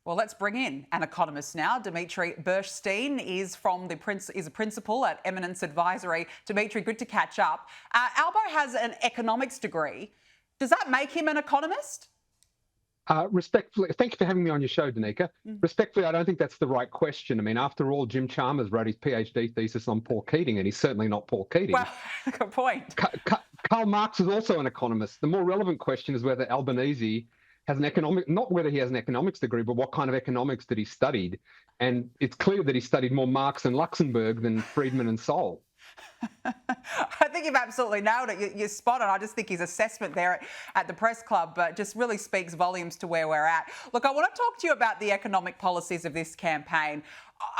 Well, let's bring in an economist now. Dimitri Burshtein is a principal at Eminence Advisory. Dimitri, good to catch up. Albo has an economics degree. Does that make him an economist? Respectfully, thank you for having me on your show, Danica. Respectfully, I don't think that's the right question. I mean, after all, Jim Chalmers wrote his PhD thesis on Paul Keating, and he's certainly not Paul Keating. Well, good point. Karl Marx is also an economist. The more relevant question is whether Albanese has an not whether he has an economics degree, but what kind of economics that he studied. And it's clear that he studied more Marx and Luxemburg than Friedman and Sol. I think you've absolutely nailed it. You're spot on. I just think his assessment there at the press club just really speaks volumes to where we're at. Look, I want to talk to you about the economic policies of this campaign.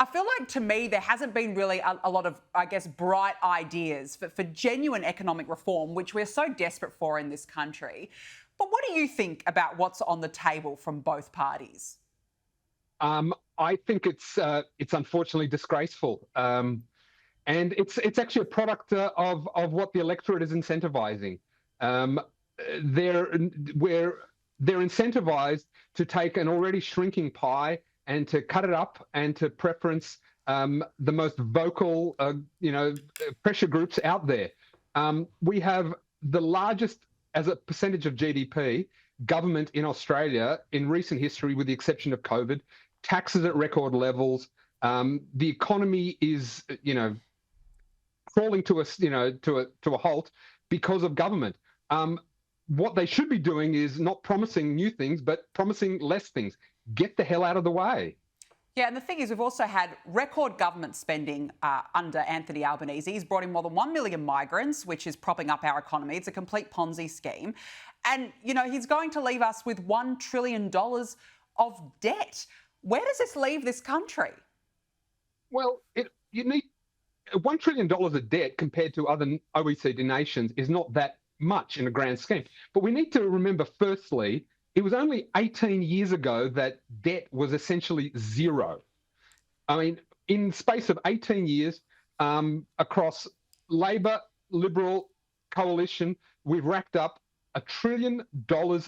I feel like, to me, there hasn't been really a lot of, I guess, bright ideas for genuine economic reform, which we're so desperate for in this country. But what do you think about what's on the table from both parties? I think it's unfortunately disgraceful. And it's actually a product of what the electorate is incentivizing. They're incentivized to take an already shrinking pie and to cut it up and to preference the most vocal, pressure groups out there. We have the largest, as a percentage of GDP, government in Australia in recent history, with the exception of COVID. Taxes at record levels. The economy is, crawling to a halt because of government. What they should be doing is not promising new things, but promising less things. Get the hell out of the way. Yeah, and the thing is, we've also had record government spending under Anthony Albanese. He's brought in more than 1 million migrants, which is propping up our economy. It's a complete Ponzi scheme. And, he's going to leave us with $1 trillion of debt. Where does this leave this country? Well, you need $1 trillion of debt compared to other OECD nations is not that much in a grand scheme. But we need to remember, firstly, it was only 18 years ago that debt was essentially zero. I mean, in the space of 18 years, across Labor, Liberal coalition, we've racked up $1 trillion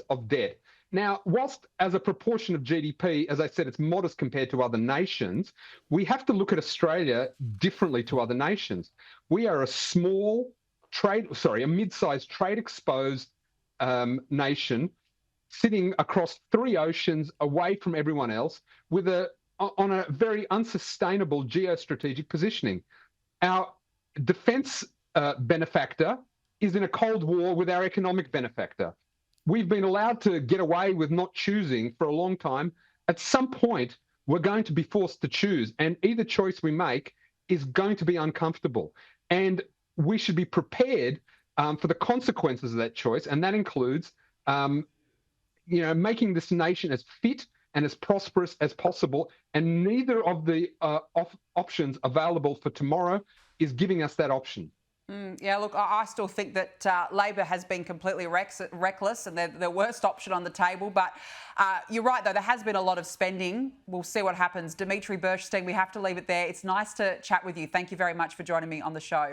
of debt. Now, whilst as a proportion of GDP, as I said, it's modest compared to other nations, we have to look at Australia differently to other nations. We are a mid-sized trade-exposed nation sitting across 3 oceans away from everyone else on a very unsustainable geostrategic positioning. Our defence benefactor is in a Cold War with our economic benefactor. We've been allowed to get away with not choosing for a long time. At some point, we're going to be forced to choose, and either choice we make is going to be uncomfortable. And we should be prepared for the consequences of that choice, and that includes, making this nation as fit and as prosperous as possible. And neither of the options available for tomorrow is giving us that option. Yeah, look, I still think that Labor has been completely reckless and they're the worst option on the table. But you're right, though, there has been a lot of spending. We'll see what happens. Dimitri Burshtein, we have to leave it there. It's nice to chat with you. Thank you very much for joining me on the show.